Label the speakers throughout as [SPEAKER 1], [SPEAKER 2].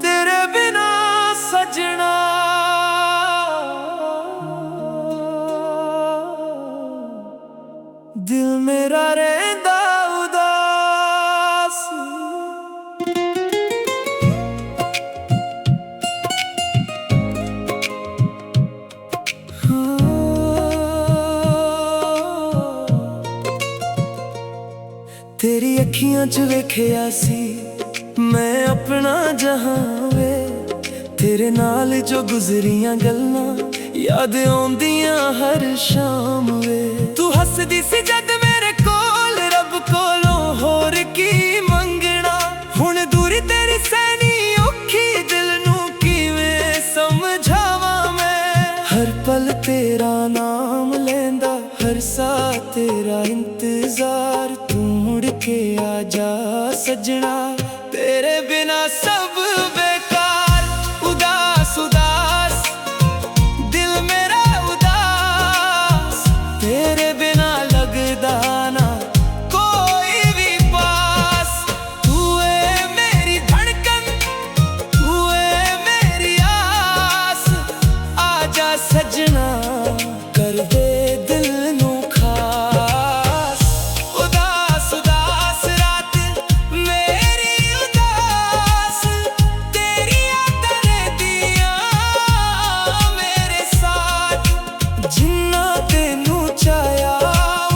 [SPEAKER 1] तेरे बिना सजना दिल मेरा रहंदा उदास। तेरी अखियां च वेखिया सी मैं अपना जहां वे, तेरे नाल जो गुजरियां गल्लां याद आउंदियां हर शाम वे। तू हसदी सी जद मेरे कोल, रब कोलों होर की मंगना। हुण दूरी तेरी सैनी औखी, दिल नू किवें समझावां मैं। हर पल तेरा नाम लेंदा, हर सा तेरा इंतजार। तू मुड़ के आजा सजना, तेरे बिना सब बेकार। उदास उदास दिल मेरा उदास, तेरे बिना लगदा ना कोई भी पास। तू है मेरी धड़कन, तू है मेरी आस। आजा सजना कर दे दिल नू खास। उदास उदास रात मेरी उदास, तेरी यादां दियां मेरे साथ। जिन्ना तेनू चाया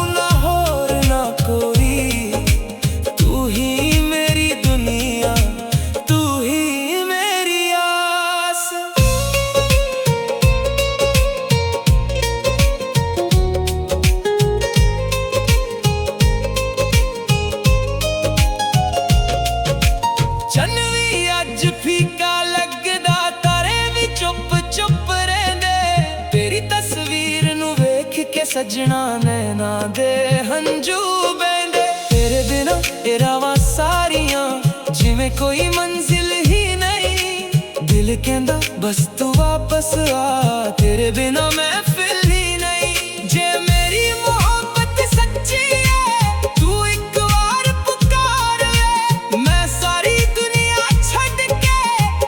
[SPEAKER 1] उन्ना होर ना कोई। तू ही मेरी दुनिया, तू ही मेरी आस। चन्न भी अज फीका लगदा, तारे भी चुप चुप रहिंदे। तेरी तस्वीर नू वेख के सजना नैना दे हंजू बहंदे। तेरे बिना ए रावां सारियां जिवें कोई मंजिल ही नहीं। दिल कहंदा बस तू वापस आ, तेरे बिना महफिल ही नहीं। जे मेरी मोहब्बत सच्ची है, तू एक बार पुकार ले। मैं सारी दुनिया छड़ के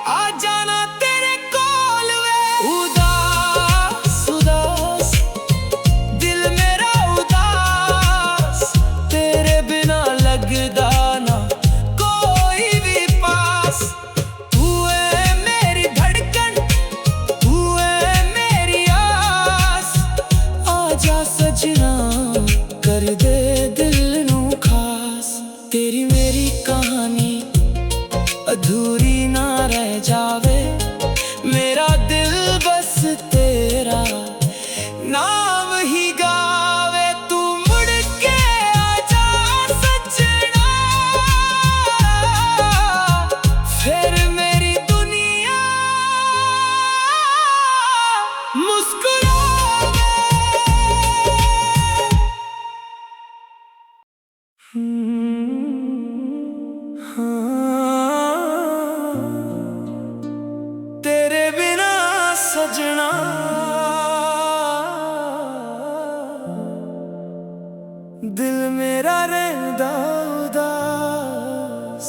[SPEAKER 1] आ जाना तेरे कोल वे। उदास उदास दिल मेरा उदास, तेरे बिना लगदा ना कोई भी पास। तू है मेरी धड़कन, तू है मेरी आस। आजा सजना कर दे दिल नू खास। तेरी मेरी कहानी अधूरी ना रह जावे, मेरा दिल बस तेरा नाम ही गावे। तू मुड़ के आजा सजना, फिर मेरी दुनिया मुस्कुरावे। तेरे बिना सजना दिल मेरा रहंदा उदास।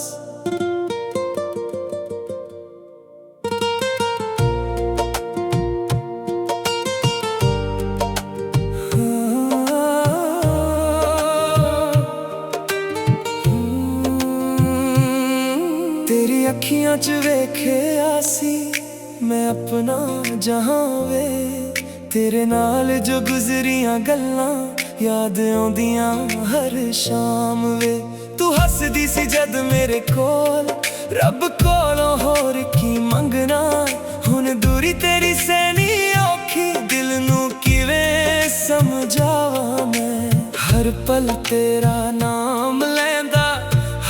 [SPEAKER 1] तेरी अखियां च वेखिया सी मैं अपना जहां वे, तेरे नाल जो गुजरियां गल्लां याद आउंदियां हर शाम वे। तू हसदी सी जद मेरे कोल, रब कोलों होर की मंगना। हुण दूरी तेरी सैनी औखी, दिल नू किवें समझावां मैं। हर पल तेरा नाम लैंदा,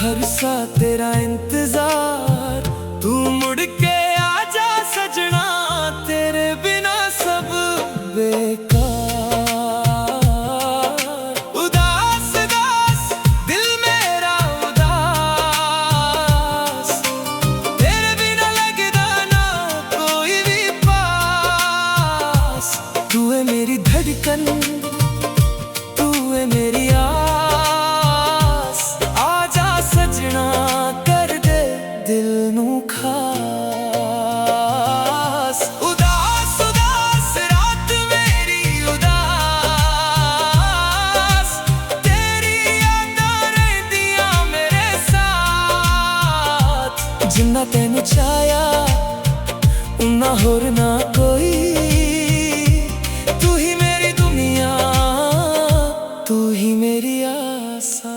[SPEAKER 1] हर सा तेरा इंतजार। तू मुड़ के आजा सजना, तेरे बिना सब बेकार। उदास उदास दिल मेरा उदास, तेरे बिना लगदा ना कोई भी पास। तू है मेरी धड़कन, है मेरी आस, आजा सजना कर दे दिल नू खास। उदास उदास रात मेरी उदास, तेरी यादां रहदियां मेरे साथ। जिन्ना तेनू चाया उन्ना होर ना कोई, तू ही मेरी दुनिया, तू ही मेरी आसा।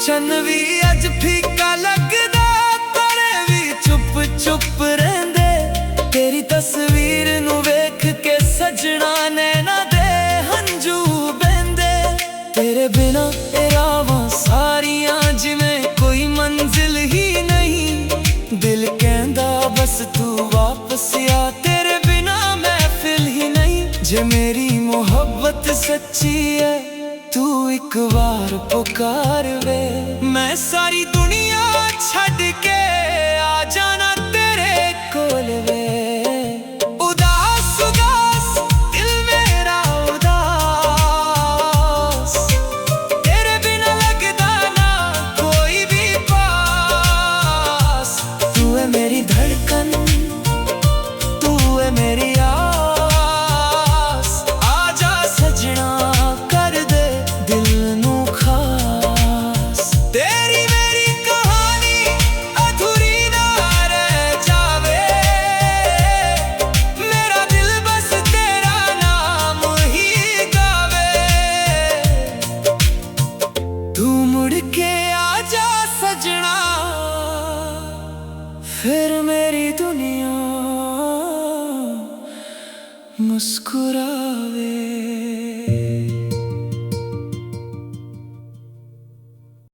[SPEAKER 1] चन्न भी अज फीका लगदा, तारे भी चुप चुप रहिंदे। तेरी तस्वीर नू वेख के सजना नैना दे हंजू बहंदे। तेरे बिना ए रावां सारियां जिवें कोई मंजिल ही नहीं। दिल कहंदा बस तू वापस आ, तेरे बिना महफिल ही नहीं। जे मेरी मोहब्बत सच्ची है तू एक बार पुकार वे, मैं सारी दुनिया छड़ के आ जाना तेरे कोल वे। उदास उदास दिल मेरा उदास, तेरे बिना लगदा ना कोई भी पास। तू है मेरी धड़कन, तू है मेरी आस, आजा सजना कर दे दिल नू खास। तेरी मेरी कहानी अधूरी ना रह जावे, मेरा दिल बस तेरा नाम ही गावे। तू मुड़ के आजा सजना, फिर मेरी दुनिया मुस्कुरावे।